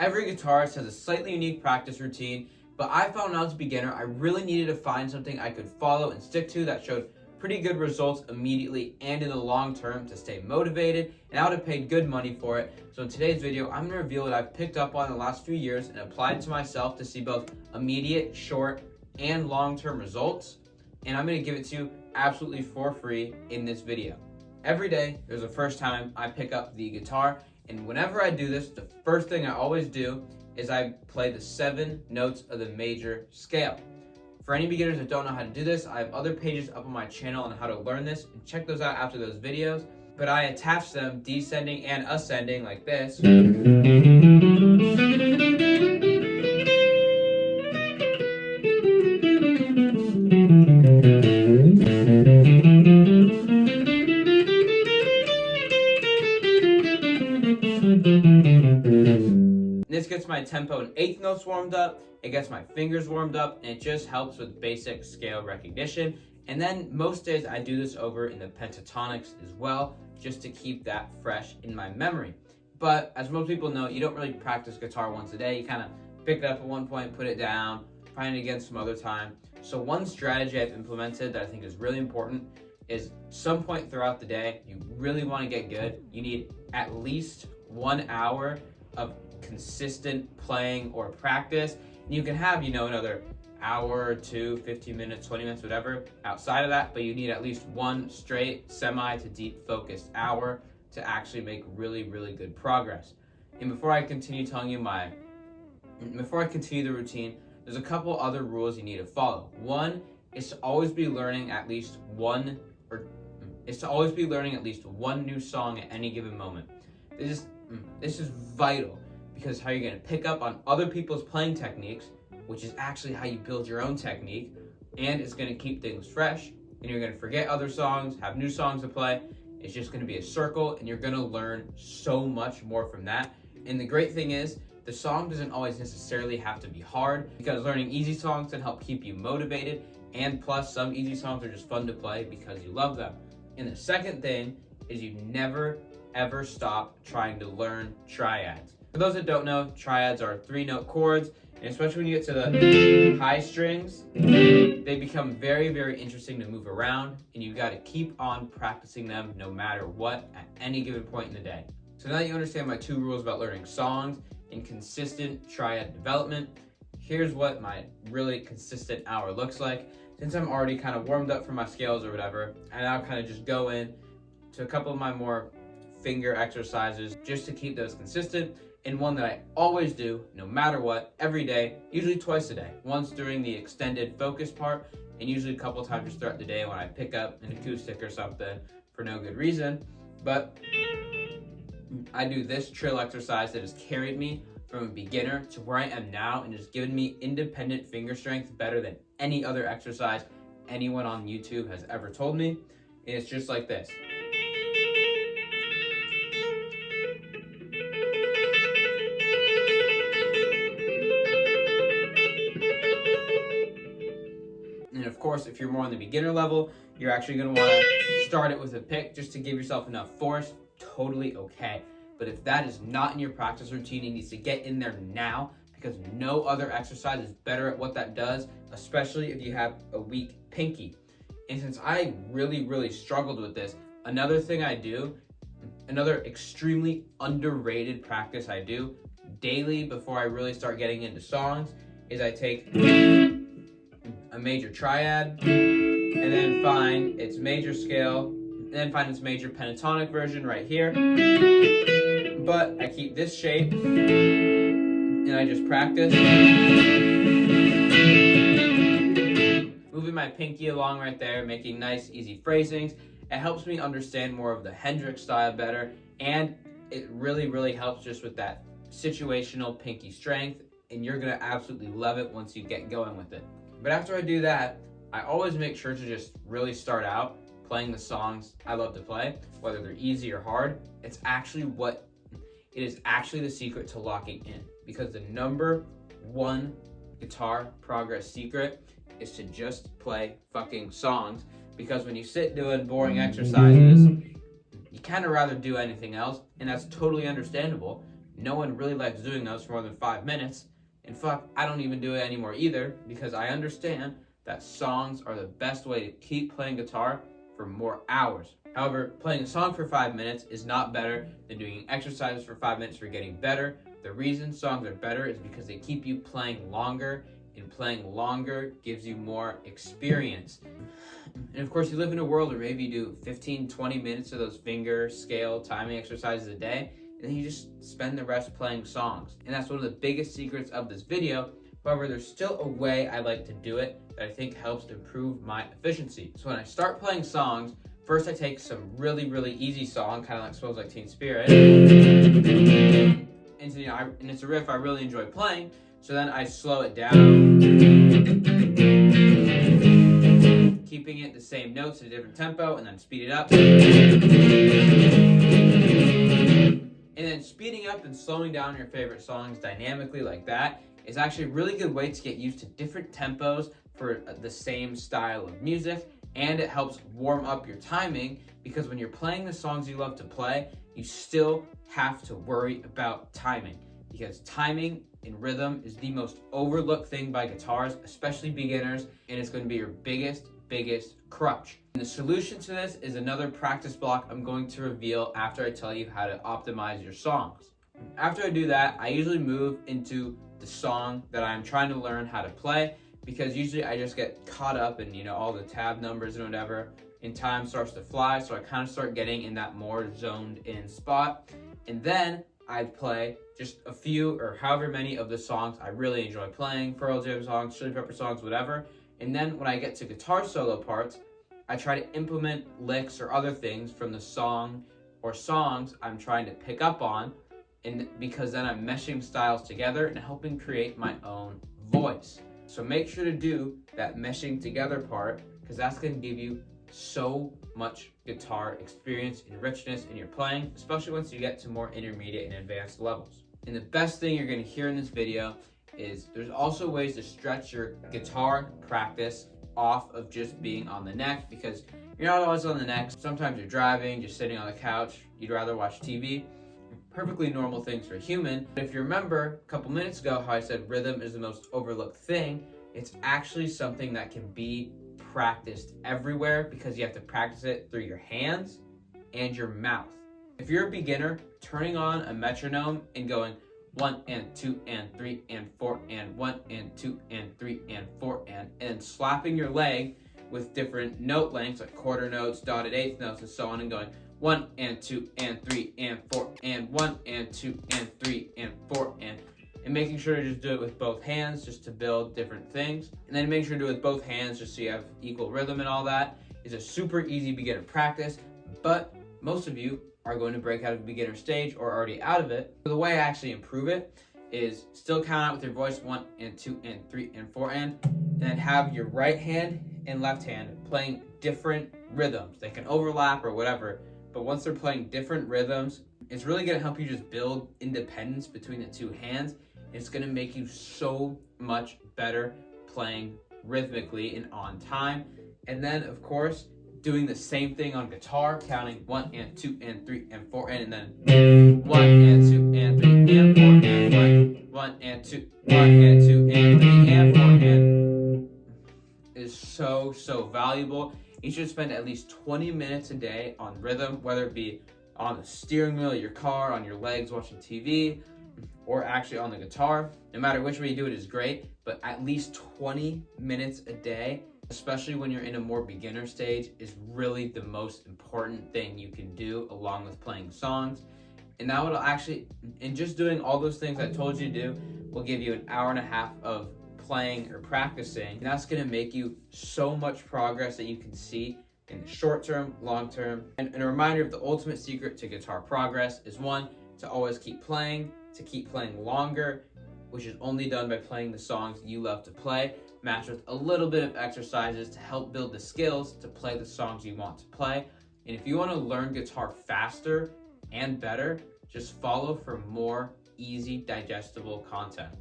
Every guitarist has a slightly unique practice routine, but I found out as a beginner I really needed to find something I could follow and stick to that showed pretty good results immediately and in the long term to stay motivated, and I would have paid good money for it. So in today's video, I'm going to reveal what I've picked up on in the last few years and applied to myself to see both immediate, short, and long-term results, and I'm going to give it to you absolutely for free in this video. Every day, there's a first time I pick up the guitar, and whenever I do this, the first thing I always do is I play the 7 notes of the major scale. For any beginners that don't know how to do this, I have other pages up on my channel on how to learn this, and check those out after those videos. But I attach them descending and ascending like this. This gets my tempo and eighth notes warmed up, it gets my fingers warmed up, and it just helps with basic scale recognition. And then most days I do this over in the pentatonics as well, just to keep that fresh in my memory. But as most people know, you don't really practice guitar once a day. You kind of pick it up at one point, put it down, find it again some other time. So one strategy I've implemented that I think is really important is some point throughout the day, you really want to get good. You need at least 1 hour of consistent playing or practice. And you can have, another hour or two, 15 minutes, 20 minutes, whatever, outside of that, but you need at least one straight semi to deep focused hour to actually make really, really good progress. And before I continue the routine, there's a couple other rules you need to follow. One is to always be learning at least one new song at any given moment. This is vital, because how you're going to pick up on other people's playing techniques, which is actually how you build your own technique, and it's going to keep things fresh, and you're going to forget other songs, have new songs to play. It's just going to be a circle, and you're going to learn so much more from that. And the great thing is, the song doesn't always necessarily have to be hard, because learning easy songs can help keep you motivated, and plus some easy songs are just fun to play because you love them. And the second thing is you never ever stop trying to learn triads. For those that don't know, triads are 3-note chords, and especially when you get to the high strings, they become very, very interesting to move around, and you got to keep on practicing them no matter what at any given point in the day. So now that you understand my 2 rules about learning songs and consistent triad development, here's what my really consistent hour looks like. Since I'm already kind of warmed up for my scales or whatever, I now kind of just go in to a couple of my more finger exercises just to keep those consistent, and one that I always do no matter what, every day, usually twice a day. Once during the extended focus part, and usually a couple times just throughout the day when I pick up an acoustic or something for no good reason. But I do this trill exercise that has carried me from a beginner to where I am now, and has given me independent finger strength better than any other exercise anyone on YouTube has ever told me. And it's just like this. And of course, if you're more on the beginner level, you're actually going to want to start it with a pick just to give yourself enough force. Totally okay. But if that is not in your practice routine, it needs to get in there now, because no other exercise is better at what that does, especially if you have a weak pinky. And since I really, really struggled with this, another extremely underrated practice I do daily before I really start getting into songs is I take a major triad, and then find its major scale, and then find its major pentatonic version right here. But I keep this shape, and I just practice. Moving my pinky along right there, making nice, easy phrasings. It helps me understand more of the Hendrix style better, and it really, really helps just with that situational pinky strength, and you're gonna absolutely love it once you get going with it. But after I do that, I always make sure to just really start out playing the songs I love to play, whether they're easy or hard. It is actually the secret to locking in, because the number 1 guitar progress secret is to just play fucking songs, because when you sit doing boring exercises, you kind of rather do anything else, and that's totally understandable. no one really likes doing those for more than 5 minutes. And fuck, I don't even do it anymore either, because I understand that songs are the best way to keep playing guitar for more hours. However, playing a song for 5 minutes is not better than doing exercises for 5 minutes for getting better. The reason songs are better is because they keep you playing longer, and playing longer gives you more experience. And of course, you live in a world where maybe you do 15, 20 minutes of those finger, scale, timing exercises a day, and then you just spend the rest playing songs. And that's one of the biggest secrets of this video. However, there's still a way I like to do it that I think helps improve my efficiency. So when I start playing songs, first I take some really, really easy song, kind of like Smells Like Teen Spirit. And it's a riff I really enjoy playing, so then I slow it down, keeping it the same notes at a different tempo, and then speed it up. And then speeding up and slowing down your favorite songs dynamically like that is actually a really good way to get used to different tempos for the same style of music, and it helps warm up your timing, because when you're playing the songs you love to play, you still have to worry about timing, because timing and rhythm is the most overlooked thing by guitars, especially beginners, and it's going to be your biggest crutch. And the solution to this is another practice block I'm going to reveal after I tell you how to optimize your songs. After I do that, I usually move into the song that I'm trying to learn how to play, because usually I just get caught up in, all the tab numbers and whatever, and time starts to fly, so I kind of start getting in that more zoned in spot. And then I play just a few or however many of the songs I really enjoy playing, Pearl Jam songs, Chili Pepper songs, whatever. And then when I get to guitar solo parts, I try to implement licks or other things from the song or songs I'm trying to pick up on, and because then I'm meshing styles together and helping create my own voice. So make sure to do that meshing together part, because that's going to give you so much guitar experience and richness in your playing, especially once you get to more intermediate and advanced levels. And the best thing you're going to hear in this video is there's also ways to stretch your guitar practice off of just being on the neck, because you're not always on the neck. Sometimes you're driving, just sitting on the couch, you'd rather watch TV. Perfectly normal things for a human. But if you remember a couple minutes ago how I said rhythm is the most overlooked thing, it's actually something that can be practiced everywhere, because you have to practice it through your hands and your mouth. If you're a beginner, turning on a metronome and going 1 and 2 and 3 and 4 and 1 and 2 and 3 and 4 and slapping your leg with different note lengths like quarter notes, dotted eighth notes, and so on, and going 1 and 2 and 3 and 4 and 1 and 2 and 3 and 4 and making sure to just do it with both hands just to build different things, and then make sure to do it with both hands just so you have equal rhythm and all that, is a super easy beginner practice. But most of you are going to break out of the beginner stage or already out of it. So the way I actually improve it is still count out with your voice 1 and 2 and 3 and 4 and then have your right hand and left hand playing different rhythms. They can overlap or whatever, but once they're playing different rhythms, it's really going to help you just build independence between the two hands. It's going to make you so much better playing rhythmically and on time. And then, of course, doing the same thing on guitar, counting 1 and 2 and 3 and 4 and then 1 and 2 and 3 and 4 and 1 and 2 and 3 and 4 and is so valuable. You should spend at least 20 minutes a day on rhythm, whether it be on the steering wheel of your car, on your legs watching TV, or actually on the guitar. No matter which way you do it is great, but at least 20 minutes a day, especially when you're in a more beginner stage, is really the most important thing you can do, along with playing songs. And that will actually, and just doing all those things I told you to do, will give you an hour and a half of playing or practicing. And that's going to make you so much progress that you can see in the short term, long term. And a reminder of the ultimate secret to guitar progress is, 1, to always keep playing, to keep playing longer, which is only done by playing the songs you love to play, matched with a little bit of exercises to help build the skills to play the songs you want to play. And if you want to learn guitar faster and better, just follow for more easy, digestible content.